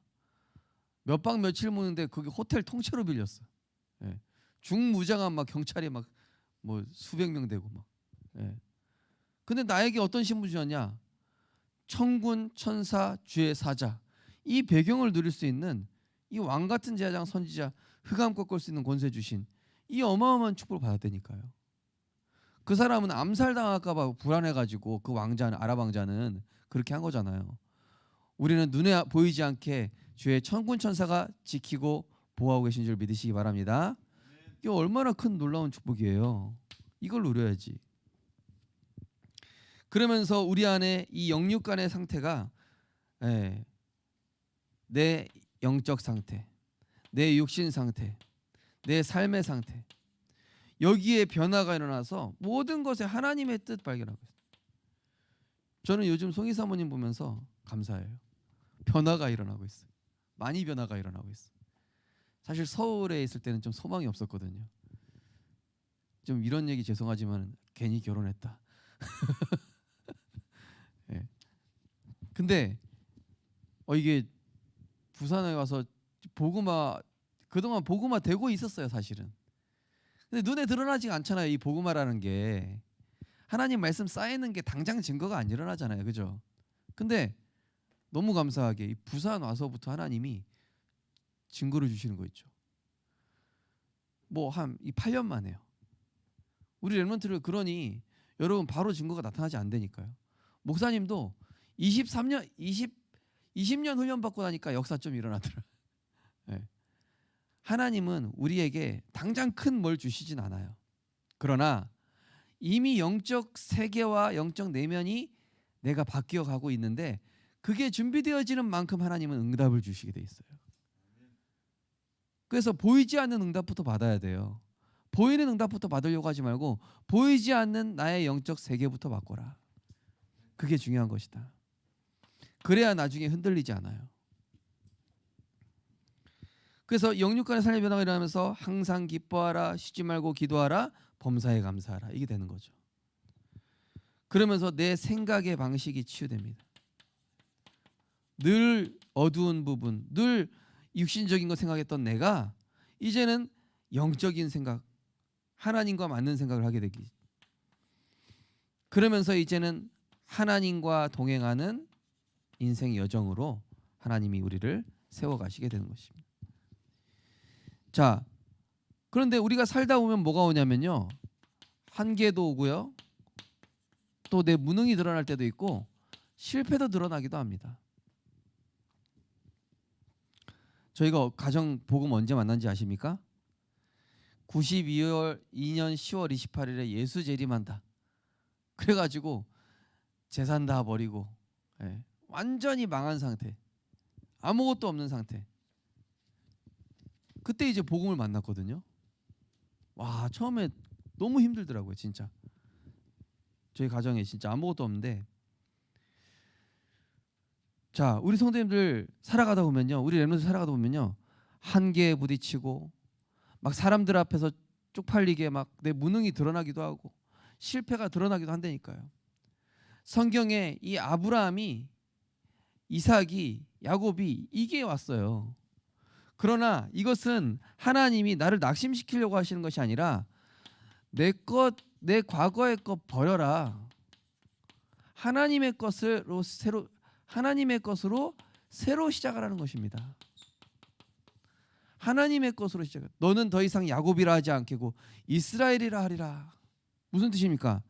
몇 박 며칠 묵는데 거기 호텔 통째로 빌렸어. 중무장한 막 경찰이 막 뭐 수백 명 되고 막. 근데 나에게 어떤 신분이 줬냐? 천군 천사 주의 사자. 이 배경을 누릴 수 있는 이 왕 같은 제사장 선지자 흑암 꺾을 수 있는 권세 주신 이 어마어마한 축복을 받았다니까요. 그 사람은 암살당할까 봐 불안해가지고 그 왕자는 아랍 왕자는 그렇게 한 거잖아요. 우리는 눈에 보이지 않게 주의 천군 천사가 지키고 보호하고 계신 줄 믿으시기 바랍니다. 이게 얼마나 큰 놀라운 축복이에요. 이걸 누려야지. 그러면서 우리 안에 이 영육간의 상태가 내 영적 상태, 내 육신 상태, 내 삶의 상태 여기에 변화가 일어나서 모든 것에 하나님의 뜻 발견하고 있어요. 저는 요즘 송희 사모님 보면서 감사해요. 변화가 일어나고 있어요. 많이 변화가 일어나고 있어. 사실 서울에 있을 때는 좀 소망이 없었거든요. 좀 이런 얘기 죄송하지만 괜히 결혼했다. 예. 근데 이게 부산에 가서 그동안 복음화 되고 있었어요, 사실은. 근데 눈에 드러나지가 않잖아요. 이 복음화라는 게 하나님 말씀 쌓이는 게 당장 증거가 안 일어나잖아요, 그죠? 근데 너무 감사하게 이 부산 와서부터 하나님이 증거를 주시는 거 있죠. 뭐 한 8년 만에요. 우리 렘넌트를 그러니 여러분 바로 증거가 나타나지 않다니까요. 목사님도 20년 훈련 받고 나니까 역사 좀 일어나더라. 네. 하나님은 우리에게 당장 큰 뭘 주시진 않아요. 그러나 이미 영적 세계와 영적 내면이 내가 바뀌어 가고 있는데 그게 준비되어지는 만큼 하나님은 응답을 주시게 돼 있어요. 그래서 보이지 않는 응답부터 받아야 돼요. 보이는 응답부터 받으려고 하지 말고 보이지 않는 나의 영적 세계부터 바꿔라. 그게 중요한 것이다. 그래야 나중에 흔들리지 않아요. 그래서 영육 간의 삶의 변화가 일어나면서 항상 기뻐하라, 쉬지 말고 기도하라, 범사에 감사하라. 이게 되는 거죠. 그러면서 내 생각의 방식이 치유됩니다. 늘 어두운 부분, 늘 육신적인 거 생각했던 내가 이제는 영적인 생각, 하나님과 맞는 생각을 하게 되기. 그러면서 이제는 하나님과 동행하는 인생 여정으로 하나님이 우리를 세워가시게 되는 것입니다. 자, 그런데 우리가 살다 보면 뭐가 오냐면요, 한계도 오고요, 또 내 무능이 드러날 때도 있고 실패도 드러나기도 합니다. 저희가 가정 복음 언제 만난지 아십니까? 92년 10월 28일에 예수 재림한다. 그래가지고 재산 다 버리고 완전히 망한 상태, 아무것도 없는 상태. 그때 이제 복음을 만났거든요. 와, 처음에 너무 힘들더라고요, 진짜. 저희 가정에 진짜 아무것도 없는데, 자, 우리 성도님들 살아가다 보면요, 우리 렘넌트 살아가다 보면요, 한계에 부딪히고 막 사람들 앞에서 쪽팔리게 막 내 무능이 드러나기도 하고 실패가 드러나기도 한다니까요. 성경에 이 아브라함이, 이삭이, 야곱이 이게 왔어요. 그러나 이것은 하나님이 나를 낙심시키려고 하시는 것이 아니라 내 과거의 것 버려라. 하나님의 것으로 새로 시작하라는 것입니다. 하나님의 것으로 시작. 너는 더 이상 야곱이라 하지 않겠고 이스라엘이라 하리라. 무슨 뜻입니까?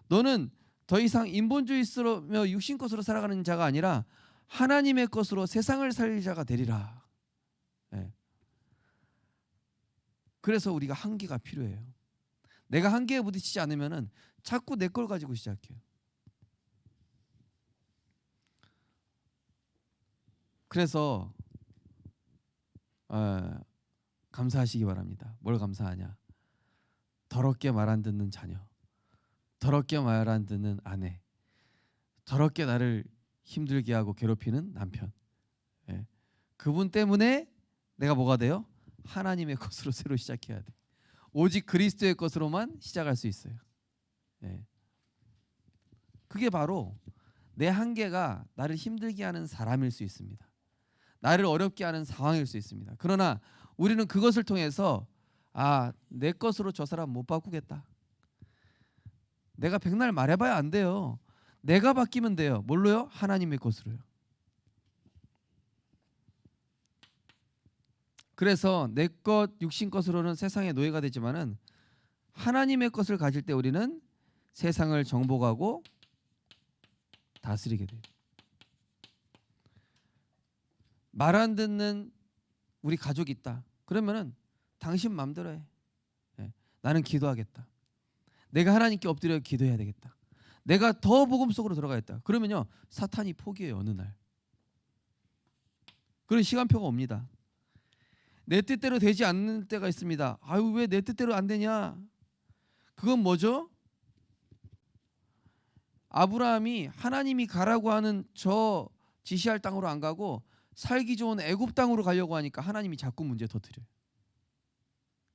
너는 더 이상 인본주의스러며 육신 것으로 살아가는 자가 아니라 하나님의 것으로 세상을 살릴 자가 되리라. 네. 그래서 우리가 한계가 필요해요. 내가 한계에 부딪히지 않으면은 자꾸 내 걸 가지고 시작해요. 그래서 감사하시기 바랍니다. 뭘 감사하냐? 더럽게 말 안 듣는 자녀, 더럽게 말 안 듣는 아내, 더럽게 나를 힘들게 하고 괴롭히는 남편. 그분 때문에 내가 뭐가 돼요? 하나님의 것으로 새로 시작해야 돼. 오직 그리스도의 것으로만 시작할 수 있어요. 그게 바로 내 한계가 나를 힘들게 하는 사람일 수 있습니다. 나를 어렵게 하는 상황일 수 있습니다. 그러나 우리는 그것을 통해서 내 것으로 저 사람 못 바꾸겠다. 내가 백날 말해봐야 안 돼요. 내가 바뀌면 돼요. 뭘로요? 하나님의 것으로요. 그래서 내 것, 육신 것으로는 세상의 노예가 되지만은 하나님의 것을 가질 때 우리는 세상을 정복하고 다스리게 돼요. 말 안 듣는 우리 가족이 있다. 그러면은 당신 마음대로 해. 나는 기도하겠다. 내가 하나님께 엎드려 기도해야 되겠다. 내가 더 복음 속으로 들어가겠다. 그러면요, 사탄이 포기해요. 어느 날. 그런 시간표가 옵니다. 내 뜻대로 되지 않는 때가 있습니다. 아유, 왜 내 뜻대로 안 되냐? 그건 뭐죠? 아브라함이 하나님이 가라고 하는 저 지시할 땅으로 안 가고 살기 좋은 애굽 땅으로 가려고 하니까 하나님이 자꾸 문제 터뜨려요.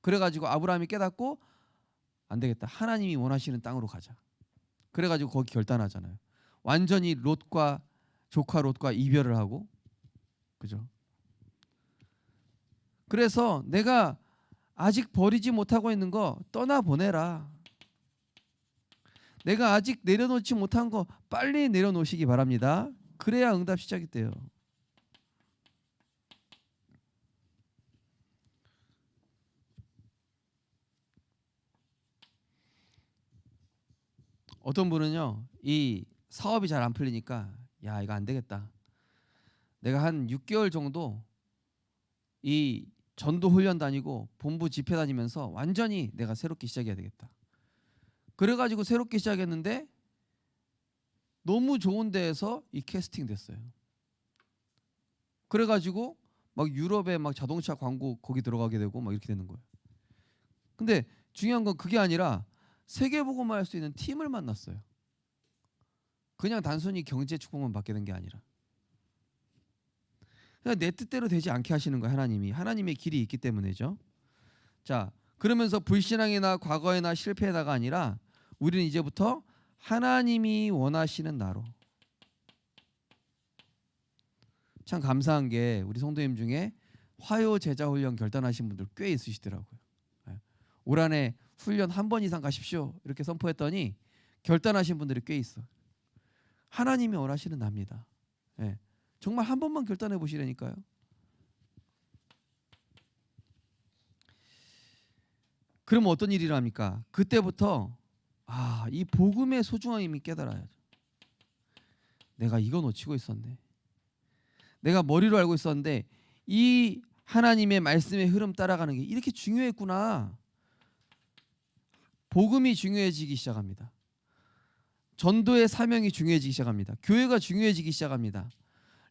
그래가지고 아브라함이 깨닫고 안 되겠다. 하나님이 원하시는 땅으로 가자. 그래가지고 거기 결단하잖아요. 완전히 롯과 조카 롯과 이별을 하고, 그죠? 그래서 내가 아직 버리지 못하고 있는 거 떠나 보내라. 내가 아직 내려놓지 못한 거 빨리 내려놓으시기 바랍니다. 그래야 응답 시작이 돼요. 어떤 분은요, 이 사업이 잘 안 풀리니까 야, 이거 안 되겠다. 내가 한 6개월 정도 이 전도 훈련 다니고 본부 집회 다니면서 완전히 내가 새롭게 시작해야 되겠다. 그래가지고 새롭게 시작했는데 너무 좋은 데에서 이 캐스팅 됐어요. 그래가지고 막 유럽에 막 자동차 광고 거기 들어가게 되고 막 이렇게 되는 거예요. 근데 중요한 건 그게 아니라 세계복음화 할 수 있는 팀을 만났어요. 그냥 단순히 경제 축복만 받게 된 게 아니라. 그냥 내 뜻대로 되지 않게 하시는 거예요. 하나님이. 하나님의 길이 있기 때문이죠. 자, 그러면서 불신앙이나 과거에나 실패에다가 아니라 우리는 이제부터 하나님이 원하시는 나로. 참 감사한 게 우리 성도님 중에 화요 제자 훈련 결단하신 분들 꽤 있으시더라고요. 올 한해 훈련 한 번 이상 가십시오 이렇게 선포했더니 결단하신 분들이 꽤 있어. 하나님이 원하시는 나입니다. 예. 정말 한 번만 결단해 보시라니까요. 그럼 어떤 일이 일어납니까? 그때부터 이 복음의 소중함이 깨달아야죠. 내가 이거 놓치고 있었네. 내가 머리로 알고 있었는데 이 하나님의 말씀의 흐름 따라가는 게 이렇게 중요했구나. 복음이 중요해지기 시작합니다. 전도의 사명이 중요해지기 시작합니다. 교회가 중요해지기 시작합니다.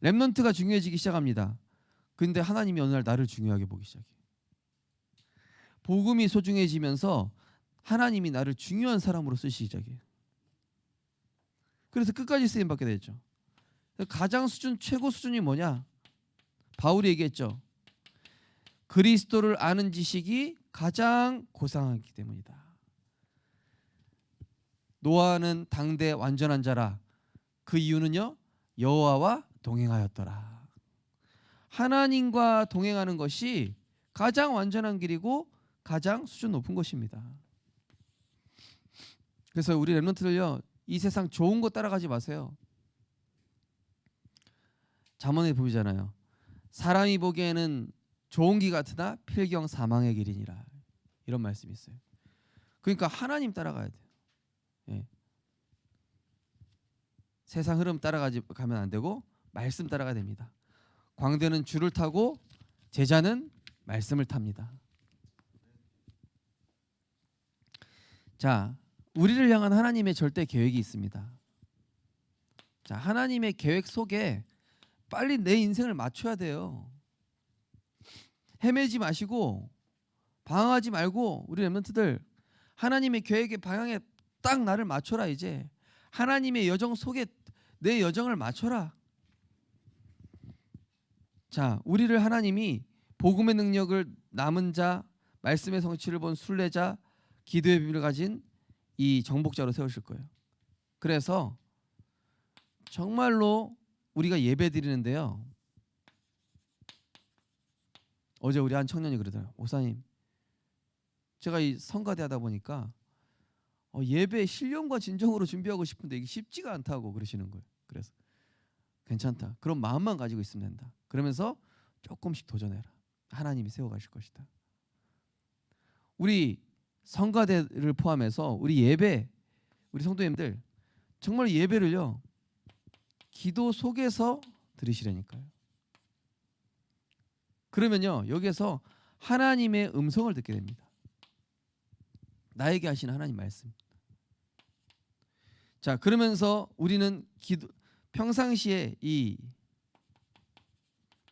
렘넌트가 중요해지기 시작합니다. 근데 하나님이 어느 날 나를 중요하게 보기 시작해요. 복음이 소중해지면서 하나님이 나를 중요한 사람으로 쓰시기 시작해요. 그래서 끝까지 쓰임 받게 되죠. 가장 최고 수준이 뭐냐? 바울이 얘기했죠. 그리스도를 아는 지식이 가장 고상하기 때문이다. 노아는 당대 완전한 자라. 그 이유는요, 여호와와 동행하였더라. 하나님과 동행하는 것이 가장 완전한 길이고 가장 수준 높은 것입니다. 그래서 우리 렘넌트들요, 이 세상 좋은 거 따라가지 마세요. 잠언에 보이잖아요. 사람이 보기에는 좋은 길 같으나 필경 사망의 길이니라. 이런 말씀이 있어요. 그러니까 하나님 따라가야 돼요. 예. 세상 흐름 가면 안 되고 말씀 따라가야 됩니다. 광대는 줄을 타고 제자는 말씀을 탑니다. 자, 우리를 향한 하나님의 절대 계획이 있습니다. 자, 하나님의 계획 속에 빨리 내 인생을 맞춰야 돼요. 헤매지 마시고 방황하지 말고 우리 렘넌트들 하나님의 계획의 방향에 딱 나를 맞춰라. 이제 하나님의 여정 속에 내 여정을 맞춰라. 자, 우리를 하나님이 복음의 능력을 남은 자, 말씀의 성취를 본 순례자, 기도의 비밀을 가진 이 정복자로 세우실 거예요. 그래서 정말로 우리가 예배 드리는데요. 어제 우리 한 청년이 그러더라고요. 목사님, 제가 이 성가대 하다 보니까 예배 신령과 진정으로 준비하고 싶은데 이게 쉽지가 않다고 그러시는 거예요. 그래서 괜찮다. 그런 마음만 가지고 있으면 된다. 그러면서 조금씩 도전해라. 하나님이 세워가실 것이다. 우리 성가대를 포함해서 우리 예배, 우리 성도님들 정말 예배를요, 기도 속에서 들으시라니까요. 그러면요, 여기에서 하나님의 음성을 듣게 됩니다. 나에게 하시는 하나님 말씀. 자, 그러면서 우리는 평상시에 이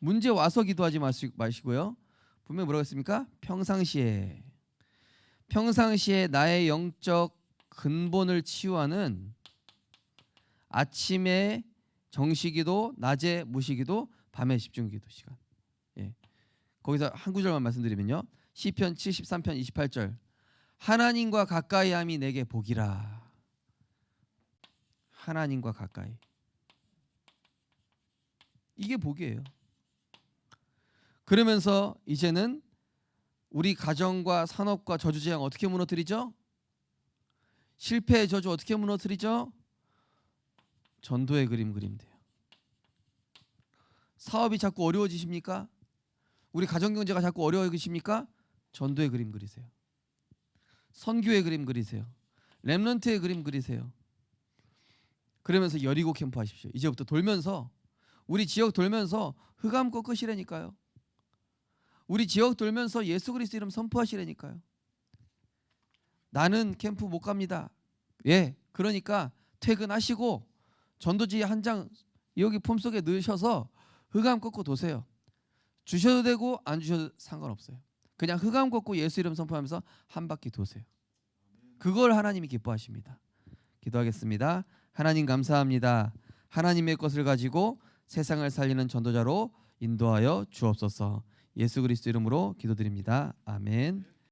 문제 와서 기도하지 마시고요. 분명히 뭐라고 했습니까? 평상시에 나의 영적 근본을 치유하는 아침에 정시기도, 낮에 무시기도, 밤에 집중기도 시간. 예. 거기서 한 구절만 말씀드리면요. 시편 73편 28절. 하나님과 가까이함이 내게 복이라. 하나님과 가까이. 이게 복이에요. 그러면서 이제는 우리 가정과 산업과 저주재앙 어떻게 무너뜨리죠? 실패의 저주 어떻게 무너뜨리죠? 전도의 그림 그리면 돼요. 사업이 자꾸 어려워지십니까? 우리 가정경제가 자꾸 어려워지십니까? 전도의 그림 그리세요. 선교의 그림 그리세요. 렘넌트의 그림 그리세요. 그러면서 여리고 캠프 하십시오. 이제부터 돌면서 우리 지역 돌면서 흑암 꺾으시라니까요. 우리 지역 돌면서 예수 그리스도 이름 선포하시라니까요. 나는 캠프 못 갑니다. 예, 그러니까 퇴근하시고 전도지 한 장 여기 폼 속에 넣으셔서 흑암 꺾고 도세요. 주셔도 되고 안 주셔도 상관없어요. 그냥 흑암 꺾고 예수 이름 선포하면서 한 바퀴 도세요. 그걸 하나님이 기뻐하십니다. 기도하겠습니다. 하나님 감사합니다. 하나님의 것을 가지고 세상을 살리는 전도자로 인도하여 주옵소서. 예수 그리스도 이름으로 기도드립니다. 아멘.